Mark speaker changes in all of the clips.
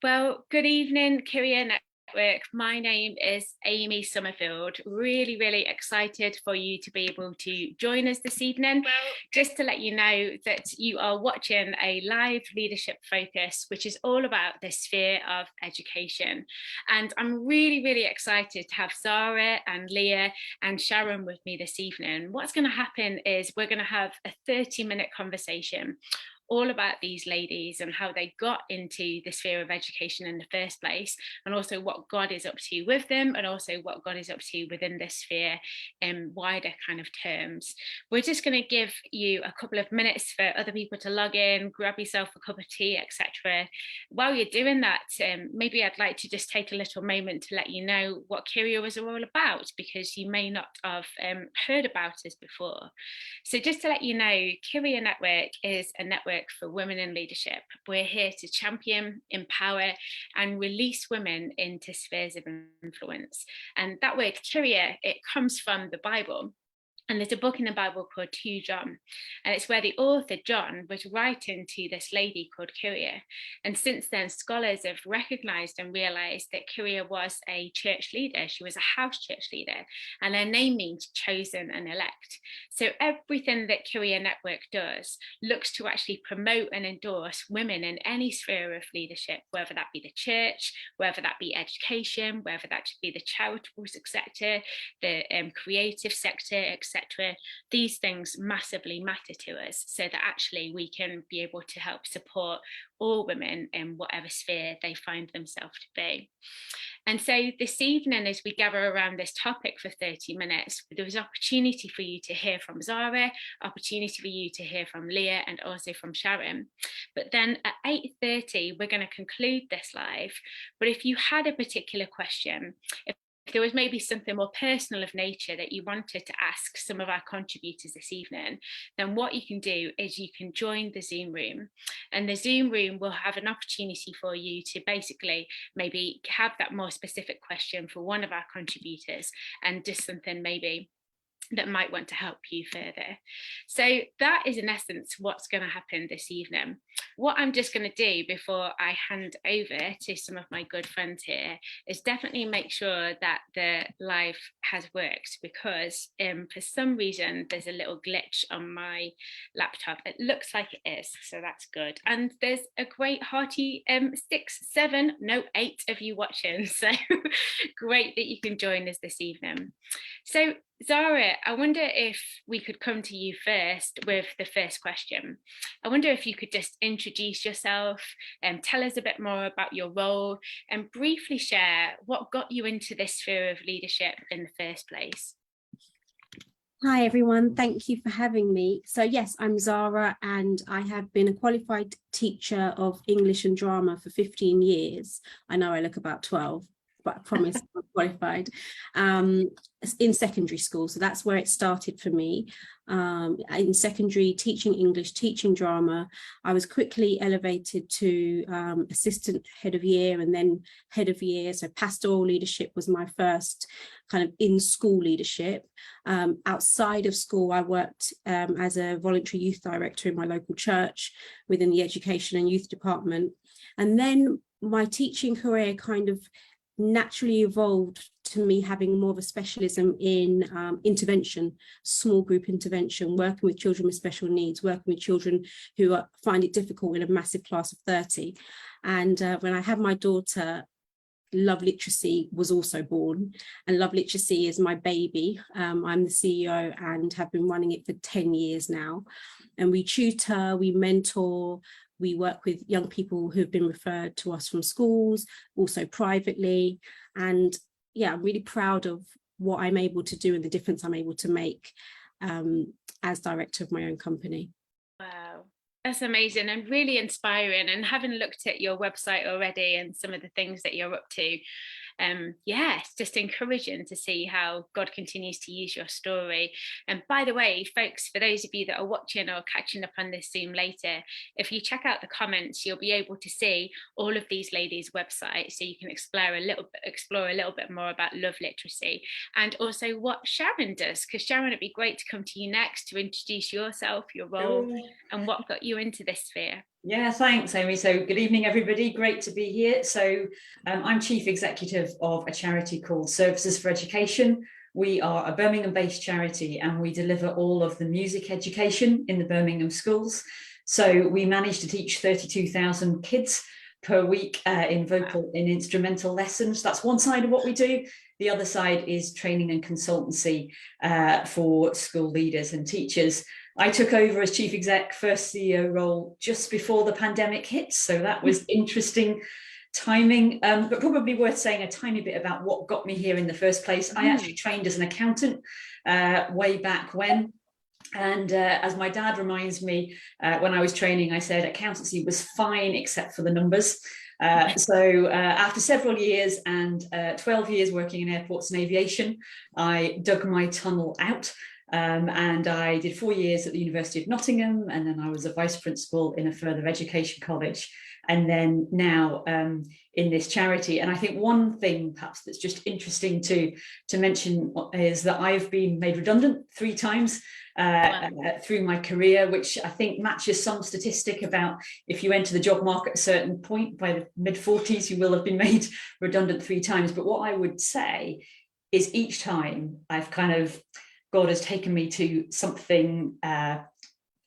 Speaker 1: Well, good evening, Kyria Network. My name is Amy Summerfield. Really, really excited for you to be able to join us this evening. Just to let you know that you are watching a live leadership focus, which is all about the sphere of education. And I'm really, really excited to have Zara and Leah and Sharon with me this evening. What's going to happen is we're going to have a 30-minute conversation all about these ladies and how they got into the sphere of education in the first place, and also what God is up to with them, and also what God is up to within this sphere in wider kind of terms. We're just going to give you a couple of minutes for other people to log in, grab yourself a cup of tea, etc. While you're doing that, maybe I'd like to just take a little moment to let you know what Kyria was all about, because you may not have heard about us before. So just to let you know, Kyria Network is a network for women in leadership. We're here to champion, empower, and release women into spheres of influence. And that word Kyria, it comes from the Bible. And there's a book in the Bible called 2 John. And it's where the author, John, was writing to this lady called Kyria. And since then, scholars have recognized and realized that Kyria was a church leader. She was a house church leader. And her name means chosen and elect. So everything that Kyria Network does looks to actually promote and endorse women in any sphere of leadership, whether that be the church, whether that be education, whether that be the charitable sector, the creative sector, etc. These things massively matter to us, so that actually we can be able to help support all women in whatever sphere they find themselves to be. And so this evening, as we gather around this topic for 30 minutes, there was opportunity for you to hear from Zara, opportunity for you to hear from Leah, and also from Sharon. But then at 8:30, we're going to conclude this live. But if you had a particular question, if there was maybe something more personal of nature that you wanted to ask some of our contributors this evening, then what you can do is you can join the Zoom room, and the Zoom room will have an opportunity for you to basically maybe have that more specific question for one of our contributors, and just something maybe that might want to help you further. So that is in essence what's going to happen this evening. What I'm just going to do before I hand over to some of my good friends here is definitely make sure that the live has worked, because for some reason there's a little glitch on my laptop. It looks like it is, so that's good. And there's a great hearty 6, 7, no 8 of you watching, so great that you can join us this evening. So Zara, I wonder if we could come to you first with the first question. I wonder if you could just introduce yourself and tell us a bit more about your role, and briefly share what got you into this sphere of leadership in the first place.
Speaker 2: Hi everyone, thank you for having me. So yes, I'm Zara, and I have been a qualified teacher of English and drama for 15 years. I know I look about 12. But I promise I'm qualified in secondary school. So that's where it started for me. In secondary, teaching English, teaching drama. I was quickly elevated to assistant head of year, and then head of year. So pastoral leadership was my first kind of in-school leadership. Outside of school, I worked as a voluntary youth director in my local church within the education and youth department. And then my teaching career kind of naturally evolved to me having more of a specialism in intervention, small group intervention, working with children with special needs, working with children who find it difficult in a massive class of 30. And when I had my daughter, Love Literacy was also born, and Love Literacy is my baby. I'm the CEO and have been running it for 10 years now. And we tutor, we mentor, we work with young people who've been referred to us from schools, also privately. And yeah, I'm really proud of what I'm able to do and the difference I'm able to make as director of my own company.
Speaker 1: Wow. That's amazing and really inspiring. And having looked at your website already and some of the things that you're up to, yeah, it's just encouraging to see how God continues to use your story. And by the way, folks, for those of you that are watching or catching up on this Zoom later, if you check out the comments, you'll be able to see all of these ladies' websites, so you can explore a little bit more about Love Literacy, and also what Sharon does, because Sharon, it'd be great to come to you next to introduce yourself, your role, and what got you into this sphere.
Speaker 3: Yeah, thanks, Amy. So good evening, everybody. Great to be here. So I'm Chief Executive of a charity called Services for Education. We are a Birmingham-based charity and we deliver all of the music education in the Birmingham schools. So we manage to teach 32,000 kids per week in vocal and instrumental lessons. That's one side of what we do. The other side is training and consultancy for school leaders and teachers. I took over as chief exec, first CEO role just before the pandemic hit. So that was interesting timing, but probably worth saying a tiny bit about what got me here in the first place. I actually trained as an accountant way back when. And as my dad reminds me, when I was training, I said accountancy was fine except for the numbers. So after several years and 12 years working in airports and aviation, I dug my tunnel out. And I did 4 years at the University of Nottingham, and then I was a vice principal in a further education college, and then now in this charity. And I think one thing perhaps that's just interesting to mention is that I've been made redundant 3 times through my career, which I think matches some statistic about if you enter the job market at a certain point, by the mid-40s, you will have been made redundant 3 times. But what I would say is each time I've kind of, God has taken me to something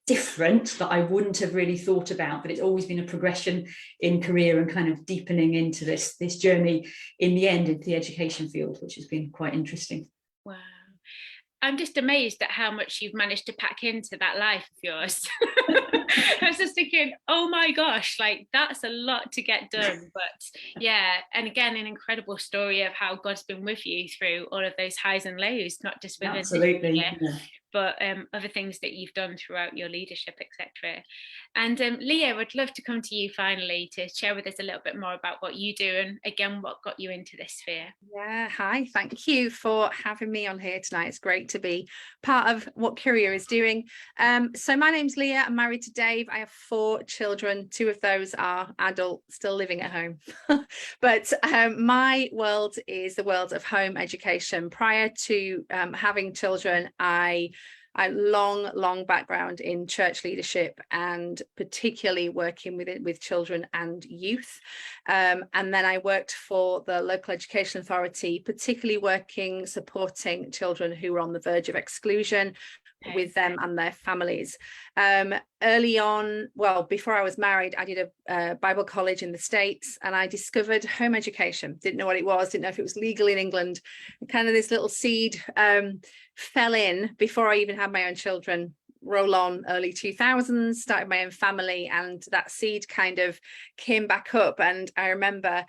Speaker 3: different that I wouldn't have really thought about, but it's always been a progression in career and kind of deepening into this journey in the end into the education field, which has been quite interesting.
Speaker 1: Wow. I'm just amazed at how much you've managed to pack into that life of yours. I was just thinking, oh my gosh, like that's a lot to get done. But yeah, and again, an incredible story of how God's been with you through all of those highs and lows, not just within
Speaker 3: Absolutely,
Speaker 1: this year, but other things that you've done throughout your leadership, etc. And Leah, would love to come to you finally to share with us a little bit more about what you do and again, what got you into this sphere.
Speaker 4: Yeah, hi, thank you for having me on here tonight. It's great to be part of what Kyria is doing. So my name's Leah, I'm married to Dave. I have 4 children, 2 of those are adult, still living at home. But my world is the world of home education. Prior to having children, I long background in church leadership and particularly working with children and youth. And then I worked for the local education authority, particularly supporting children who were on the verge of exclusion with them and their families. Early on, well, before I was married, I did a Bible college in the States and I discovered home education. Didn't know what it was, didn't know if it was legal in England. And kind of this little seed fell in before I even had my own children. Roll on, early 2000s, started my own family, and that seed kind of came back up. And I remember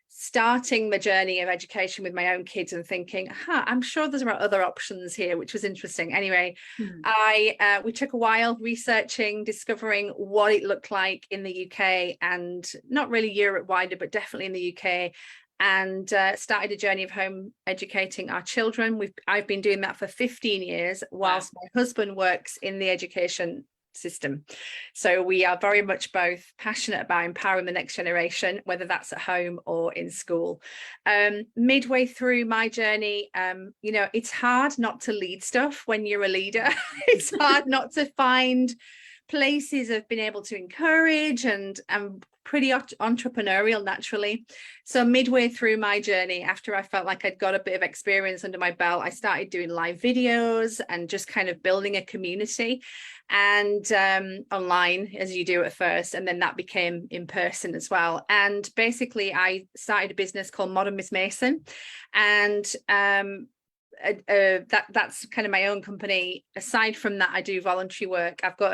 Speaker 4: starting the journey of education with my own kids and thinking, I'm sure there's other options here, which was interesting. Anyway, we took a while researching, discovering what it looked like in the UK and not really Europe wider, but definitely in the UK, and started a journey of home educating our children. I've been doing that for 15 years whilst my husband works in the education system. So we are very much both passionate about empowering the next generation, whether that's at home or in school. Midway through my journey, it's hard not to lead stuff when you're a leader. It's hard not to find places of being able to encourage, and I'm pretty entrepreneurial naturally. So midway through my journey, after I felt like I'd got a bit of experience under my belt, I started doing live videos and just kind of building a community, and online, as you do at first, and then that became in person as well. And basically I started a business called Modern Miss Mason, and that's kind of my own company. Aside from that, I do voluntary work. I've got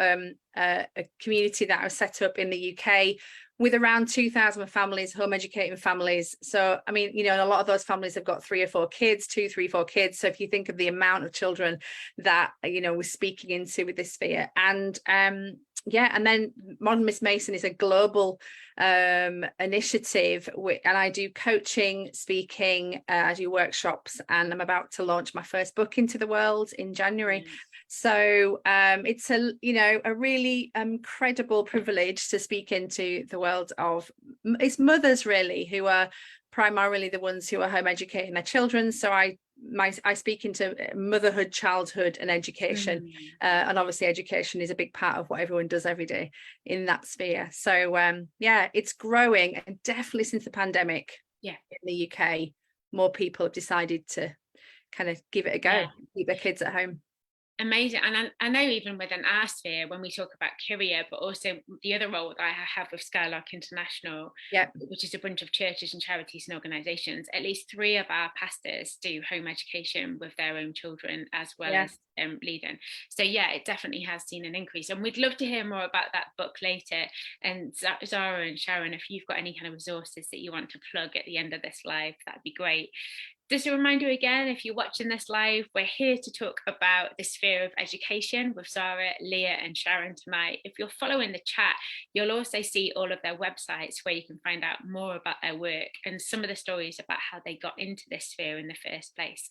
Speaker 4: a community that I've set up in the UK with around 2,000 families, home educating families. So, I mean, a lot of those families have got 3 or 4 kids, 2, 3, 4 kids. So if you think of the amount of children that, we're speaking into with this sphere. And and then Modern Miss Mason is a global initiative, and I do coaching, speaking, I do workshops, and I'm about to launch my first book into the world in January. So it's a really incredible privilege to speak into the world of, it's mothers really who are primarily the ones who are home educating their children. So I I speak into motherhood, childhood and education, and obviously education is a big part of what everyone does every day in that sphere. So yeah, it's growing, and definitely since the pandemic, in the UK, more people have decided to kind of give it a go, keep their kids at home.
Speaker 1: Amazing. And I know even within our sphere, when we talk about Kyria, but also the other role that I have with Skylark International, which is a bunch of churches and charities and organisations, at least 3 of our pastors do home education with their own children as well as leading. So yeah, it definitely has seen an increase, and we'd love to hear more about that book later. And Zara and Sharon, if you've got any kind of resources that you want to plug at the end of this live, that'd be great. Just a reminder again, if you're watching this live, we're here to talk about the sphere of education with Zara, Leah and Sharon tonight. If you're following the chat, you'll also see all of their websites where you can find out more about their work and some of the stories about how they got into this sphere in the first place.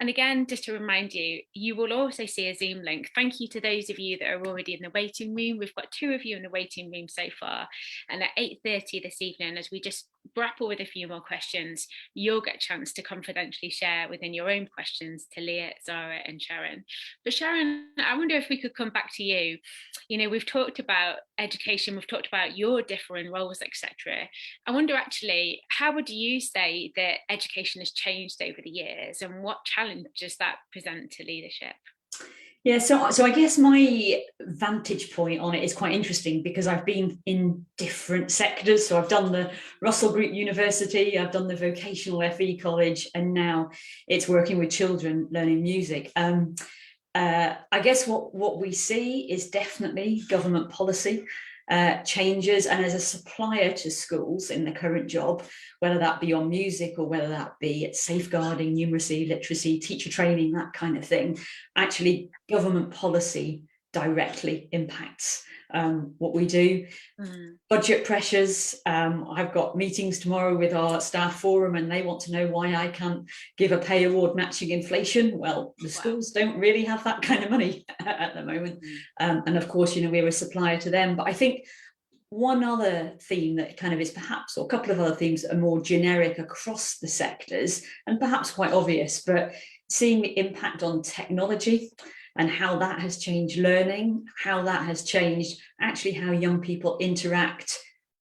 Speaker 1: And again, just to remind you, you will also see a Zoom link. Thank you to those of you that are already in the waiting room. We've got 2 of you in the waiting room so far. And at 8:30 this evening, as we just grapple with a few more questions, you'll get a chance to confidentially share within your own questions to Leah, Zara and Sharon. But Sharon, I wonder if we could come back to you. You know, we've talked about education, we've talked about your different roles, etc. I wonder actually, how would you say that education has changed over the years, and what challenges does that present to leadership?
Speaker 3: Yeah, so I guess my vantage point on it is quite interesting, because I've been in different sectors. So I've done the Russell Group University, I've done the vocational FE college, and now it's working with children learning music. I guess what we see is definitely government policy changes, and as a supplier to schools in the current job, whether that be on music or whether that be safeguarding, numeracy, literacy, teacher training, that kind of thing, actually government policy directly impacts what we do. Budget pressures. I've got meetings tomorrow with our staff forum, and they want to know why I can't give a pay award matching inflation. Well, the schools don't really have that kind of money at the moment. And of course, you know, we're a supplier to them. But I think one other theme that kind of is perhaps, or a couple of other themes that are more generic across the sectors and perhaps quite obvious, but seeing the impact on technology and how that has changed learning, how that has changed actually how young people interact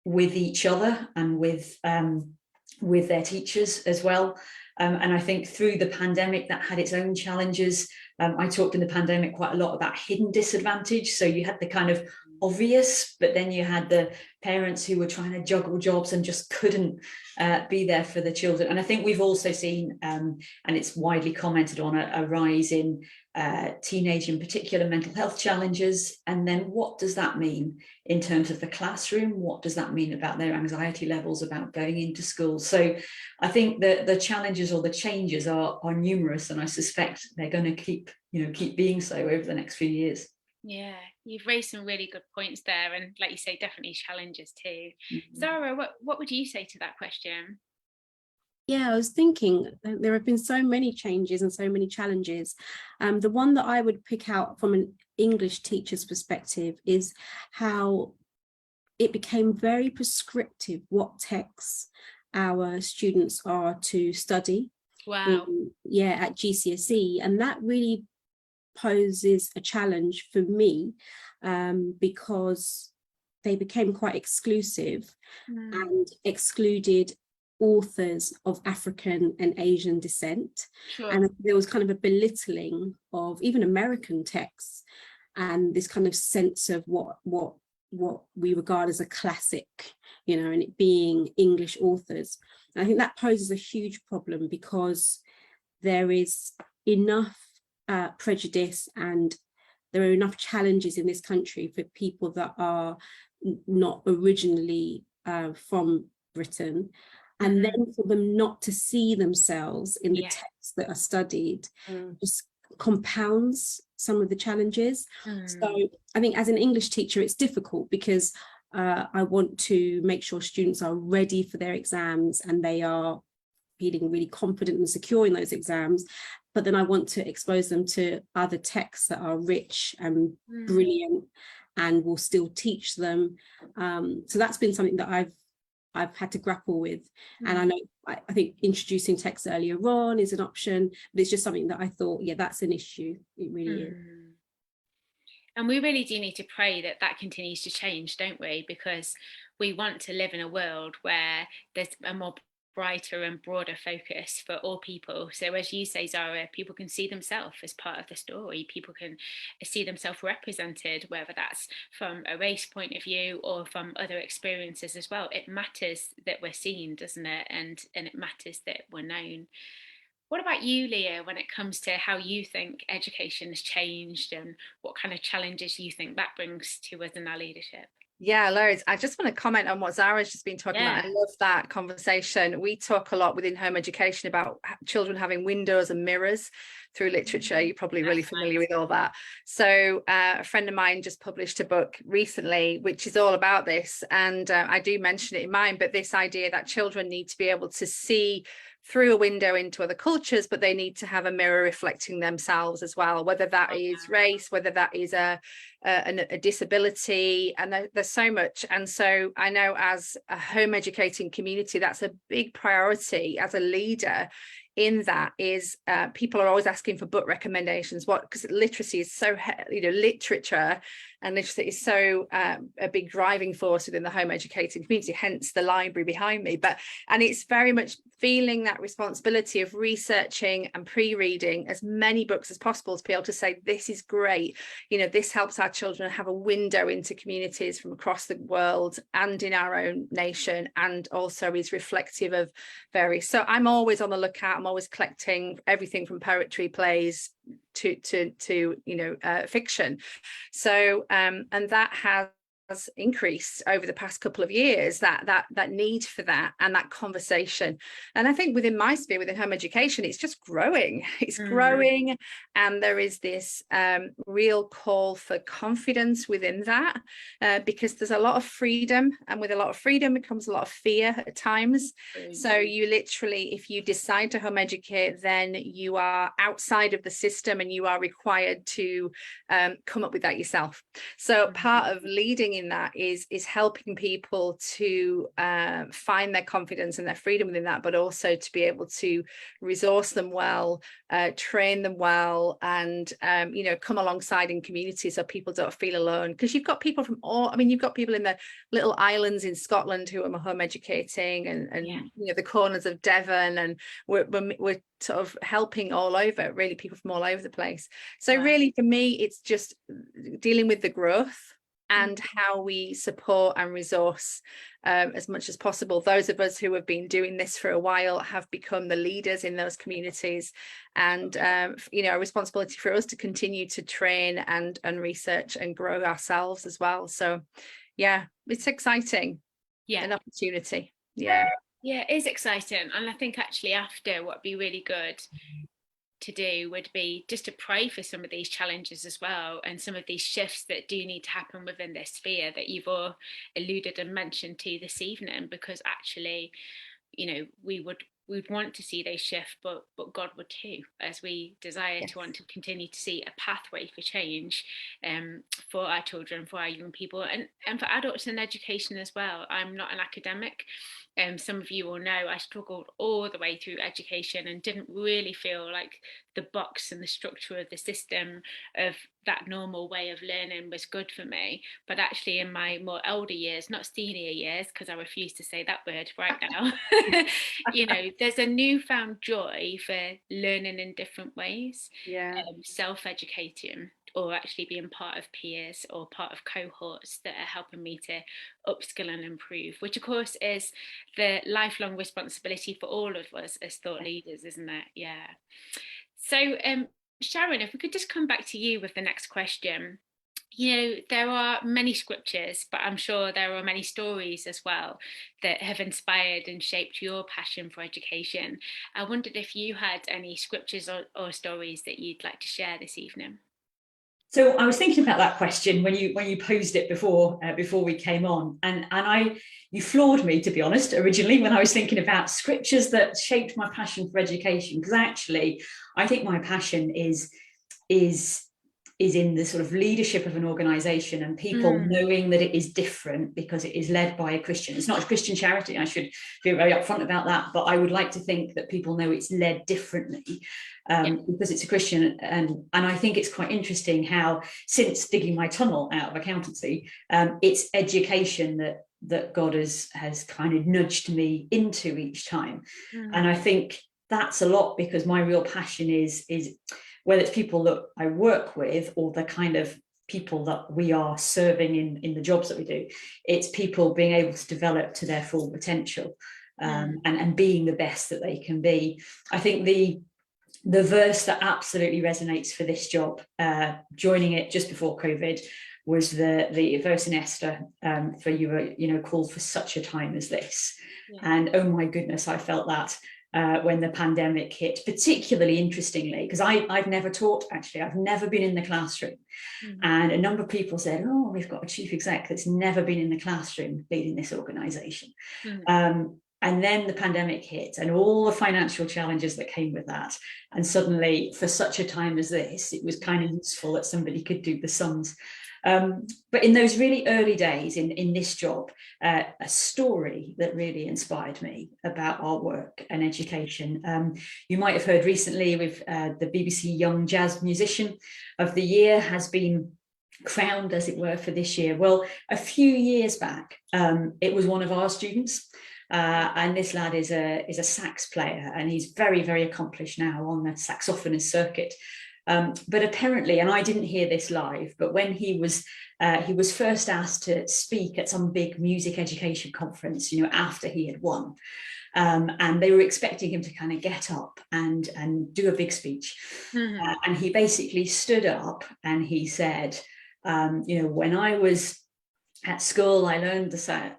Speaker 3: with each other and with their teachers as well. And I think through the pandemic, that had its own challenges. I talked in the pandemic quite a lot about hidden disadvantage. So you had the kind of obvious, but then you had the parents who were trying to juggle jobs and just couldn't be there for the children. And I think we've also seen, and it's widely commented on, a rise in teenage in particular mental health challenges. And then what does that mean in terms of the classroom? What does that mean about their anxiety levels about going into school? So I think that the challenges or the changes are numerous, and I suspect they're going to keep being so over the next few years.
Speaker 1: Yeah, you've raised some really good points there, and like you say, definitely challenges too. Zara, what would you say to that question?
Speaker 2: Yeah, I was thinking there have been so many changes and so many challenges. The one that I would pick out from an English teacher's perspective is how it became very prescriptive what texts our students are to study.
Speaker 1: Wow.
Speaker 2: At GCSE, and that really poses a challenge for me because they became quite exclusive and excluded authors of African and Asian descent.
Speaker 1: Sure.
Speaker 2: And there was kind of a belittling of even American texts and this kind of sense of what we regard as a classic, and it being English authors. And I think that poses a huge problem because there is enough prejudice and there are enough challenges in this country for people that are not originally from Britain, and then for them not to see themselves in the texts that are studied just compounds some of the challenges. So I think as an English teacher, it's difficult because I want to make sure students are ready for their exams and they are feeling really confident and secure in those exams, but then I want to expose them to other texts that are rich and brilliant and will still teach them. So that's been something that I've I've had to grapple with. And I know, I think introducing text earlier on is an option, but it's just something that I thought, yeah, that's an issue. It really is.
Speaker 1: And we really do need to pray that that continues to change, don't we? Because we want to live in a world where there's a more brighter and broader focus for all people. So as you say, Zara, people can see themselves as part of the story. People can see themselves represented, whether that's from a race point of view or from other experiences as well. It matters that we're seen, doesn't it? And it matters that we're known. What about you, Leah, when it comes to how you think education has changed and what kind of challenges you think that brings to us in our leadership?
Speaker 4: Yeah, loads. I just want to comment on what Zara's just been talking about. I love that conversation. We talk a lot within home education about children having windows and mirrors through literature. You're probably really familiar with all that. So a friend of mine just published a book recently, which is all about this. And I do mention it in mine, but this idea that children need to be able to see through a window into other cultures, but they need to have a mirror reflecting themselves as well, whether that is race, whether that is a disability, and there's so much. And so I know as a home educating community, that's a big priority as a leader. In that is people are always asking for book recommendations, because literacy is so, literature and literacy is so a big driving force within the home educating community, hence the library behind me. And it's very much feeling that responsibility of researching and pre-reading as many books as possible to be able to say, this is great, this helps our children have a window into communities from across the world and in our own nation, and also is reflective of various. So I'm always on the lookout. I'm always collecting everything from poetry, plays to fiction. So and that has increased over the past couple of years, that need for that and that conversation. And I think within my sphere, within home education, it's just growing. It's growing, and there is this real call for confidence within that, because there's a lot of freedom, and with a lot of freedom comes a lot of fear at times. So you literally, if you decide to home educate, then you are outside of the system and you are required to come up with that yourself. So part of leading in that is helping people to find their confidence and their freedom within that, but also to be able to resource them well, train them well, and come alongside in communities so people don't feel alone. Because you've got people from you've got people in the little islands in Scotland who are home educating, and the corners of Devon, and we're sort of helping all over, really, people from all over the place. So really, for me, it's just dealing with the growth and how we support and resource as much as possible. Those of us who have been doing this for a while have become the leaders in those communities, and a responsibility for us to continue to train and research and grow ourselves as well. So yeah, it's exciting. An opportunity. Yeah,
Speaker 1: it is exciting. And I think actually after, what'd be really good to do would be just to pray for some of these challenges as well, and some of these shifts that do need to happen within this sphere that you've all alluded and mentioned to this evening, because actually, we'd want to see those shift, but God would too, as we desire to want to continue to see a pathway for change for our children, for our young people, and for adults in education as well. I'm not an academic. Some of you will know I struggled all the way through education and didn't really feel like the box and the structure of the system of that normal way of learning was good for me. But actually in my more elder years, not senior years, because I refuse to say that word right now, there's a newfound joy for learning in different ways, self-educating, or actually being part of peers or part of cohorts that are helping me to upskill and improve, which of course is the lifelong responsibility for all of us as thought leaders, isn't it? Yeah. So Sharon, if we could just come back to you with the next question. There are many scriptures, but I'm sure there are many stories as well that have inspired and shaped your passion for education. I wondered if you had any scriptures or stories that you'd like to share this evening.
Speaker 3: So I was thinking about that question when you posed it before we came on, and you floored me, to be honest, originally, when I was thinking about scriptures that shaped my passion for education, because actually I think my passion is is in the sort of leadership of an organization, and people knowing that it is different because it is led by a Christian. It's not a Christian charity, I should be very upfront about that, but I would like to think that people know it's led differently because it's a Christian. And I think it's quite interesting how, since digging my tunnel out of accountancy, it's education that God has kind of nudged me into each time. And I think that's a lot, because my real passion is whether it's people that I work with or the kind of people that we are serving in the jobs that we do, it's people being able to develop to their full potential and being the best that they can be. I think the verse that absolutely resonates for this job, joining it just before COVID, was the verse in Esther, for you were, called for such a time as this. And oh my goodness, I felt that when the pandemic hit, particularly interestingly, because I've never taught, actually. I've never been in the classroom. And a number of people said, oh, we've got a chief exec that's never been in the classroom leading this organization. And then the pandemic hit and all the financial challenges that came with that. And suddenly, for such a time as this, it was kind of useful that somebody could do the sums. But in those really early days in this job, a story that really inspired me about our work and education. You might have heard recently with the BBC Young Jazz Musician of the Year has been crowned, as it were, for this year. Well, a few years back, it was one of our students. And this lad is a sax player, and he's very, very accomplished now on the saxophonist circuit. But apparently, and I didn't hear this live, but when he was first asked to speak at some big music education conference, after he had won, and they were expecting him to kind of get up and do a big speech. And he basically stood up and he said, when I was at school, I learned the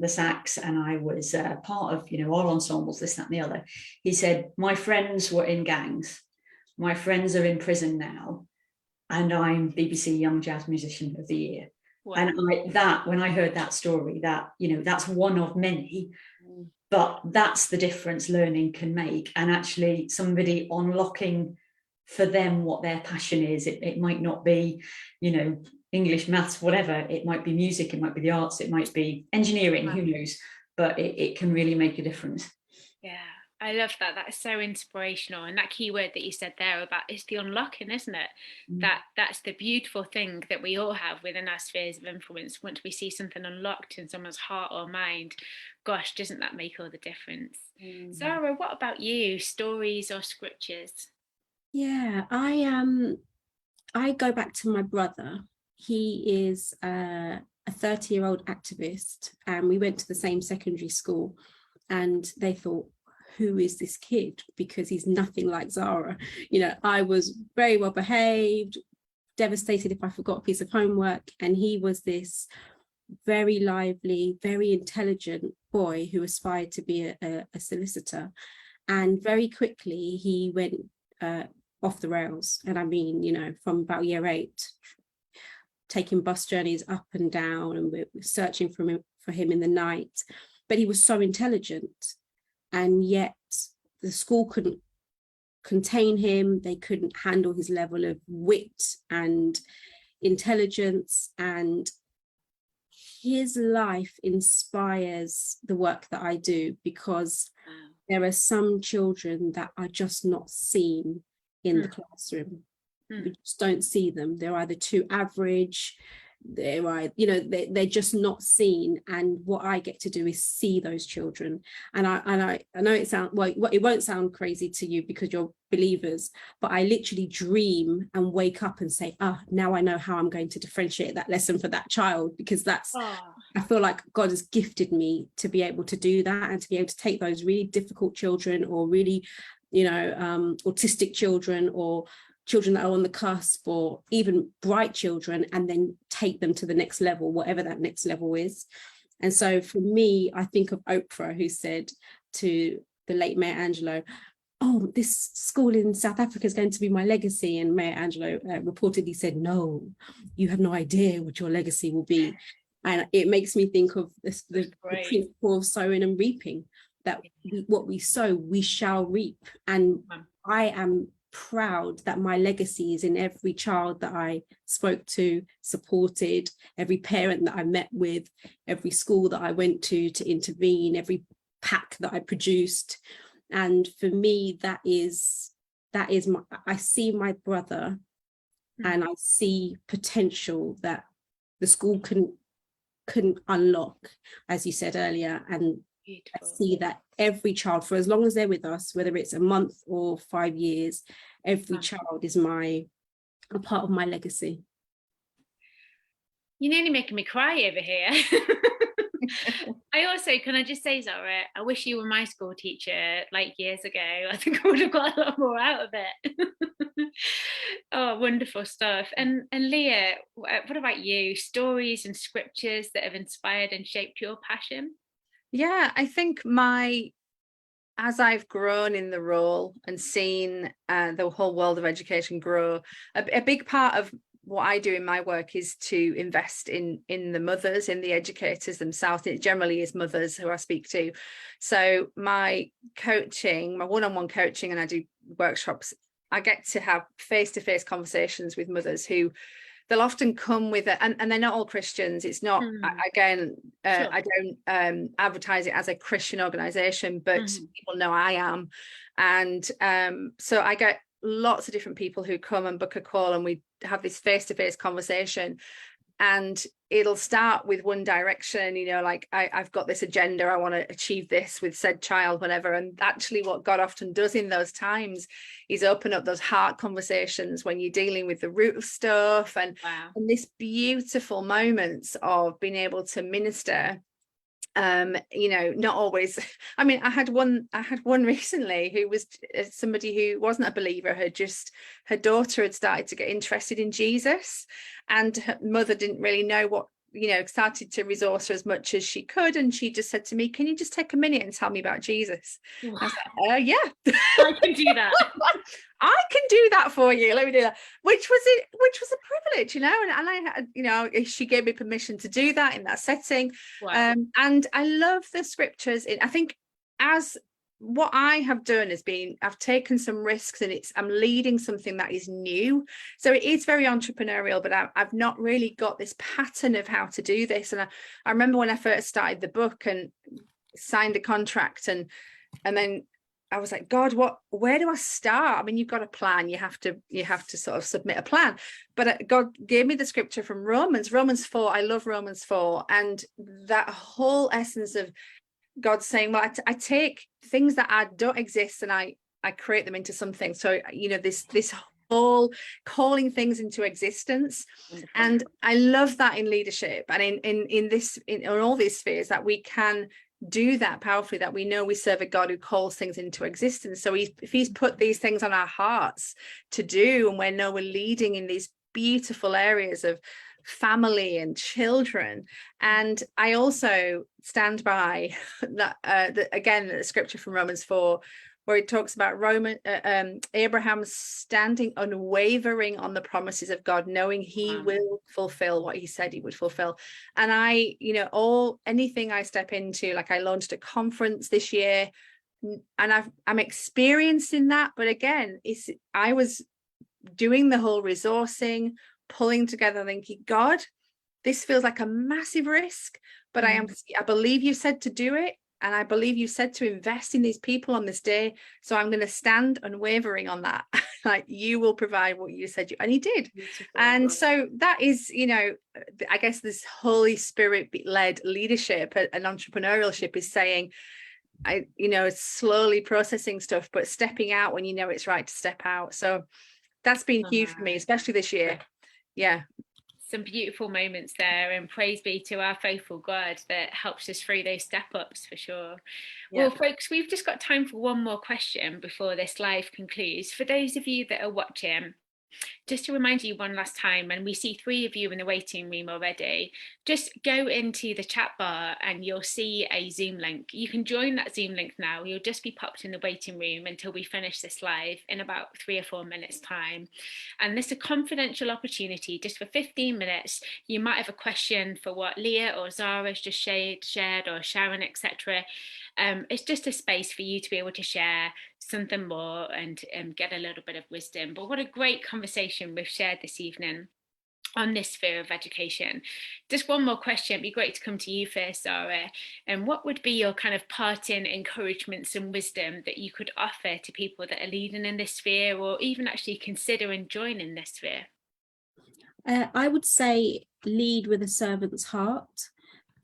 Speaker 3: sax, and I was part of, all ensembles, this, that, and the other. He said, my friends were in gangs. My friends are in prison now, and I'm BBC Young Jazz Musician of the Year. Wow. And when I heard that story, that's one of many, but that's the difference learning can make. And actually somebody unlocking for them what their passion is. It might not be, English, maths, whatever. It might be music, it might be the arts, it might be engineering, who knows, but it can really make a difference.
Speaker 1: Yeah. I love that. That's so inspirational. And that key word that you said there about, it's the unlocking, isn't it? That's the beautiful thing that we all have within our spheres of influence. Once we see something unlocked in someone's heart or mind, gosh, doesn't that make all the difference? Zara, what about you? Stories or scriptures?
Speaker 2: Yeah, I go back to my brother. He is a 30-year-old activist, and we went to the same secondary school, and they thought, who is this kid? Because he's nothing like Zara. I was very well behaved, devastated if I forgot a piece of homework, and he was this very lively, very intelligent boy who aspired to be a solicitor. And very quickly he went off the rails. And I mean, from about year 8, taking bus journeys up and down, and we're searching for him in the night. But he was so intelligent, and yet the school couldn't contain him. They couldn't handle his level of wit and intelligence, and his life inspires the work that I do, because there are some children that are just not seen in the classroom. We just don't see them. They're either too average, they're just not seen. And what I get to do is see those children. And I know it won't sound crazy to you because you're believers, but I literally dream and wake up and say, now I know how I'm going to differentiate that lesson for that child, because I feel like God has gifted me to be able to do that, and to be able to take those really difficult children, or really autistic children, or children that are on the cusp, or even bright children, and then take them to the next level, whatever that next level is. And so for me, I think of Oprah, who said to the late Maya Angelou, this school in South Africa is going to be my legacy. And Maya Angelou reportedly said, no, you have no idea what your legacy will be. And it makes me think of the principle of sowing and reaping, that what we sow, we shall reap. And I am proud that my legacy is in every child that I spoke to, supported, every parent that I met with, every school that I went to intervene, every pack that I produced. And for me, that is my, I see my brother and I see potential that the school can unlock, as you said earlier. And
Speaker 1: Beautiful.
Speaker 2: I see that every child, for as long as they're with us, whether it's a month or 5 years, every child is a part of my legacy.
Speaker 1: You're nearly making me cry over here. Can I just say, Zara, I wish you were my school teacher like years ago. I think I would have got a lot more out of it. Oh, wonderful stuff. And Leah, what about you? Stories and scriptures that have inspired and shaped your passion?
Speaker 4: Yeah, I think as I've grown in the role and seen the whole world of education grow, a big part of what I do in my work is to invest in the mothers, in the educators themselves. It generally is mothers who I speak to. So my coaching, my one-on-one coaching, and I do workshops, I get to have face-to-face conversations with mothers who they'll often come with it, and they're not all Christians. It's not, again,
Speaker 1: Sure.
Speaker 4: I don't advertise it as a Christian organization, but people know I am. And so I get lots of different people who come and book a call, and we have this face-to-face conversation, and it'll start with one direction, you know, like I've got this agenda, I want to achieve this with said child, whatever. And actually what God often does in those times is open up those heart conversations when you're dealing with the root of stuff, and this beautiful moments of being able to minister. You know, not always. I mean, I had one recently who was somebody who wasn't a believer. Her daughter had started to get interested in Jesus, and her mother didn't really know what, you know, started to resource her as much as she could, and she just said to me, "Can you just take a minute and tell me about Jesus?"
Speaker 1: Wow.
Speaker 4: I was like, yeah,
Speaker 1: I can do that.
Speaker 4: I can do that for you. Let me do that. Which was a privilege, you know, and I had, you know, she gave me permission to do that in that setting.
Speaker 1: Wow.
Speaker 4: And I love the scriptures. I think as what I have done has been, I've taken some risks, and I'm leading something that is new. So it is very entrepreneurial, but I've not really got this pattern of how to do this. And I remember when I first started the book and signed a contract, and then I was like, God, where do I start? I mean, you've got a plan. You have to sort of submit a plan. But God gave me the scripture from Romans 4. I love Romans 4. And that whole essence of God saying, well, I take things that don't exist and I create them into something. So, you know, this whole calling things into existence. Wonderful. And I love that in leadership and in all these spheres, that we can do that powerfully, that we know we serve a God who calls things into existence. So if he's put these things on our hearts to do, and we know we're leading in these beautiful areas of family and children. And I also stand by that again, the scripture from Romans 4, where it talks about Abraham standing unwavering on the promises of God, knowing he will fulfill what he said he would fulfill. And I, you know, anything I step into, like I launched a conference this year, and I'm experiencing that. But again, I was doing the whole resourcing, pulling together, thinking, God, this feels like a massive risk, but I believe you said to do it. And I believe you said to invest in these people on this day. So I'm going to stand unwavering on that. Like, you will provide what you said and he did. Beautiful. And so that is, you know, I guess this Holy Spirit led leadership and entrepreneurship is saying, it's slowly processing stuff, but stepping out when you know it's right to step out. So that's been huge for me, especially this year. Yeah.
Speaker 1: Some beautiful moments there, and praise be to our faithful God that helps us through those step ups for sure. Yeah. Well, folks, we've just got time for one more question before this live concludes. For those of you that are watching, just to remind you one last time, and we see 3 of you in the waiting room already, just go into the chat bar and you'll see a Zoom link. You can join that Zoom link now. You'll just be popped in the waiting room until we finish this live in about 3 or 4 minutes time. And this is a confidential opportunity just for 15 minutes. You might have a question for what Leah or Zara's just shared or Sharon, etc. It's just a space for you to be able to share something more and get a little bit of wisdom. But what a great conversation we've shared this evening on this sphere of education. Just one more question, it'd be great to come to you first, Zara. And what would be your kind of parting encouragements and wisdom that you could offer to people that are leading in this sphere, or even actually considering joining this sphere?
Speaker 2: I would say lead with a servant's heart.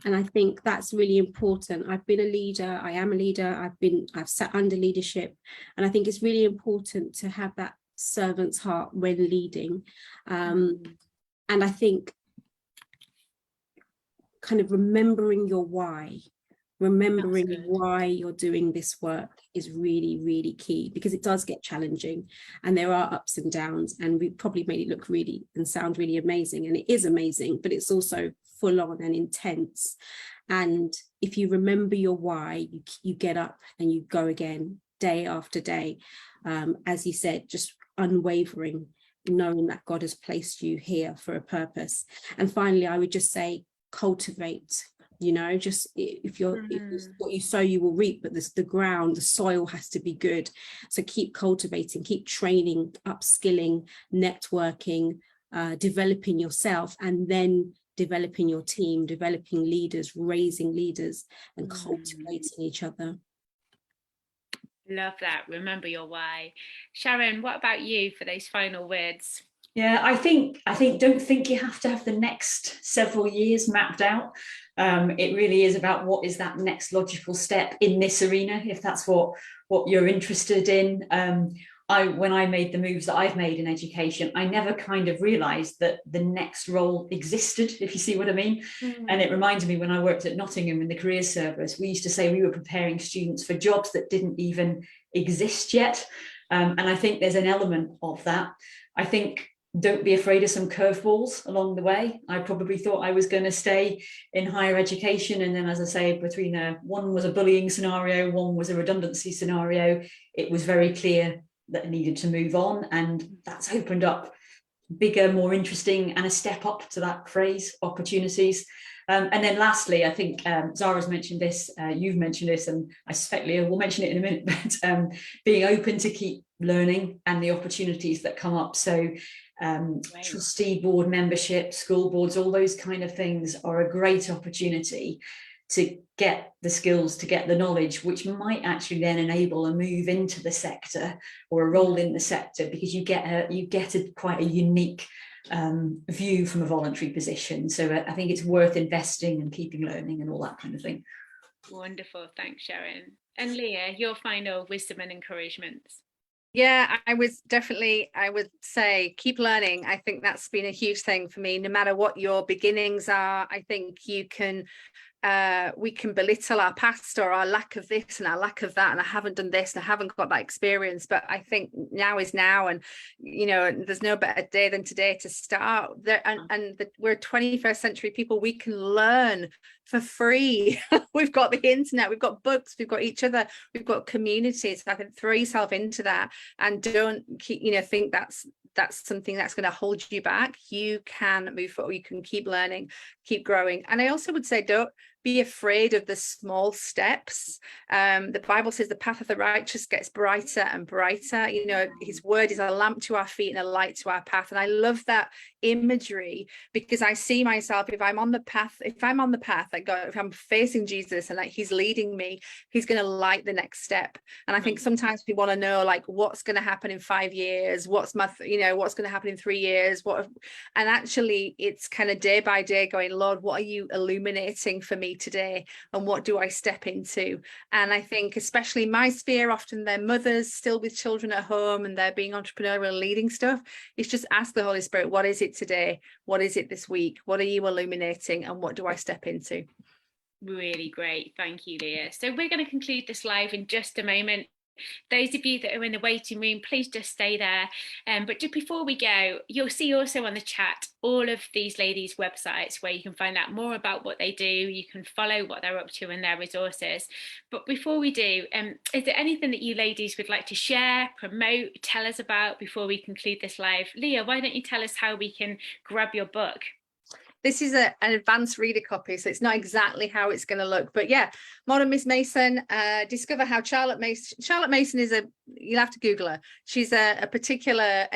Speaker 2: And I think that's really important. I've been a leader, I am a leader, I've sat under leadership, and I think it's really important to have that servant's heart when leading. And I think kind of remembering your why, remembering why you're doing this work is really, really key, because it does get challenging and there are ups and downs, and we probably made it look really and sound really amazing, and it is amazing, but it's also full on and intense. And if you remember your why, you get up and you go again day after day. As you said, just unwavering, knowing that God has placed you here for a purpose. And finally, I would just say cultivate. Just if what you sow you will reap, but the ground, the soil has to be good. So keep cultivating, keep training, upskilling, networking, developing yourself, and then developing your team, developing leaders, raising leaders, and cultivating each other.
Speaker 1: Love that. Remember your why. Sharon, what about you for those final words?
Speaker 3: Yeah, I think don't think you have to have the next several years mapped out. It really is about what is that next logical step in this arena, if that's what you're interested in. When I made the moves that I've made in education, I never kind of realised that the next role existed, if you see what I mean. And it reminds me when I worked at Nottingham in the career service, we used to say we were preparing students for jobs that didn't even exist yet. And I think there's an element of that. I think don't be afraid of some curveballs along the way. I probably thought I was going to stay in higher education, and then, as I say, between one was a bullying scenario, one was a redundancy scenario, it was very clear that I needed to move on, and that's opened up bigger, more interesting, and a step up to that phrase, opportunities. And then lastly, I think Zara's mentioned this, you've mentioned this, and I suspect Leah will mention it in a minute, but being open to keep learning and the opportunities that come up. So trustee board membership, school boards, all those kind of things are a great opportunity to get the skills, to get the knowledge, which might actually then enable a move into the sector or a role in the sector, because you get quite a unique view from a voluntary position. So I think it's worth investing and keeping learning and all that kind of thing.
Speaker 1: Wonderful, thanks, Sharon. And Leah, your final wisdom and encouragements.
Speaker 4: Yeah, I would say keep learning. I think that's been a huge thing for me. No matter what your beginnings are, I think we can belittle our past or our lack of this and our lack of that, and I haven't done this and I haven't got that experience, but I think now is now, and there's no better day than today to start there. And we're 21st century people. We can learn for free. We've got the internet, we've got books, we've got each other, we've got communities. I can throw yourself into that, and don't think that's something that's going to hold you back. You can move forward, you can keep learning, keep growing. And I also would say, don't be afraid of the small steps. The Bible says the path of the righteous gets brighter and brighter. His word is a lamp to our feet and a light to our path. And I love that imagery, because I see myself, if I'm on the path, like God, if I'm facing Jesus and like he's leading me, he's going to light the next step. And I think sometimes we want to know, like, what's going to happen in 5 years, what's going to happen in 3 years, and actually it's kind of day by day going, Lord, what are you illuminating for me today, and what do I step into? And I think especially my sphere, often they're mothers still with children at home and they're being entrepreneurial, leading stuff. It's just ask the Holy Spirit, what is it today? What is it this week? What are you illuminating, and what do I step into?
Speaker 1: Really great, thank you, Leah. So we're going to conclude this live in just a moment. Those of you that are in the waiting room, please just stay there. But just before we go, you'll see also on the chat all of these ladies' websites where you can find out more about what they do. You can follow what they're up to and their resources. But before we do, is there anything that you ladies would like to share, promote, tell us about before we conclude this live? Leah, why don't you tell us how we can grab your book?
Speaker 4: this is an advanced reader copy, so it's not exactly how it's going to look. But yeah, Modern Miss Mason, discover how Charlotte Mason is you'll have to Google her. She's a particular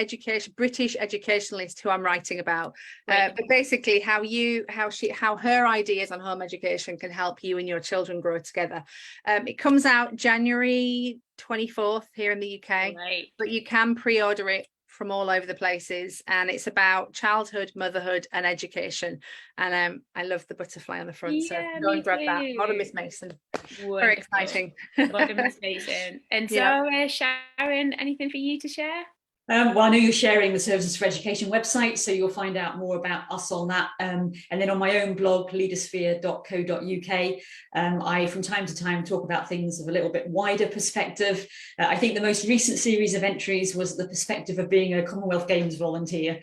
Speaker 4: British educationalist who I'm writing about.
Speaker 1: Right.
Speaker 4: But basically how her ideas on home education can help you and your children grow together. It comes out January 24th here in the UK,
Speaker 1: Right.
Speaker 4: but you can pre-order it from all over the places, and it's about childhood, motherhood and education. And I love the butterfly on the front, so go and grab that. Modern Miss Mason.
Speaker 1: Wonderful.
Speaker 4: Very exciting.
Speaker 1: Modern Miss Mason. And Zara, Sharon, anything for you to share?
Speaker 3: Well, I know you're sharing the Services for Education website, so you'll find out more about us on that. And then on my own blog, leadersphere.co.uk, I from time to time talk about things of a little bit wider perspective. I think the most recent series of entries was the perspective of being a Commonwealth Games volunteer,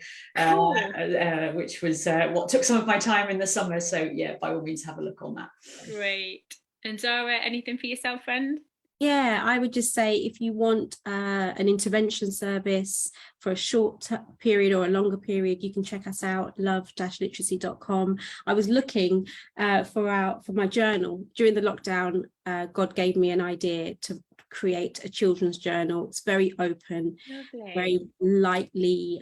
Speaker 3: which was what took some of my time in the summer. So yeah, by all means, have a look on that.
Speaker 1: Great. And Zara, anything for yourself, friend?
Speaker 2: Yeah, I would just say if you want an intervention service for a short period or a longer period, you can check us out, love-literacy.com. I was looking for my journal. During the lockdown, God gave me an idea to create a children's journal. It's very open, very lightly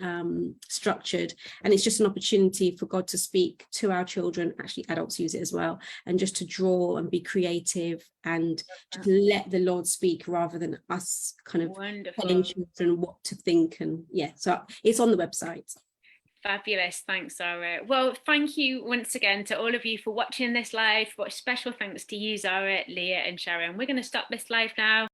Speaker 2: structured, and it's just an opportunity for God to speak to our children. Actually, adults use it as well, and just to draw and be creative and just let the Lord speak rather than us kind of telling children what to think. And yeah, so it's on the website.
Speaker 1: Fabulous. Thanks, Zara. Well, thank you once again to all of you for watching this live. What special thanks to you, Zara, Leah and Sharon. We're going to stop this live now.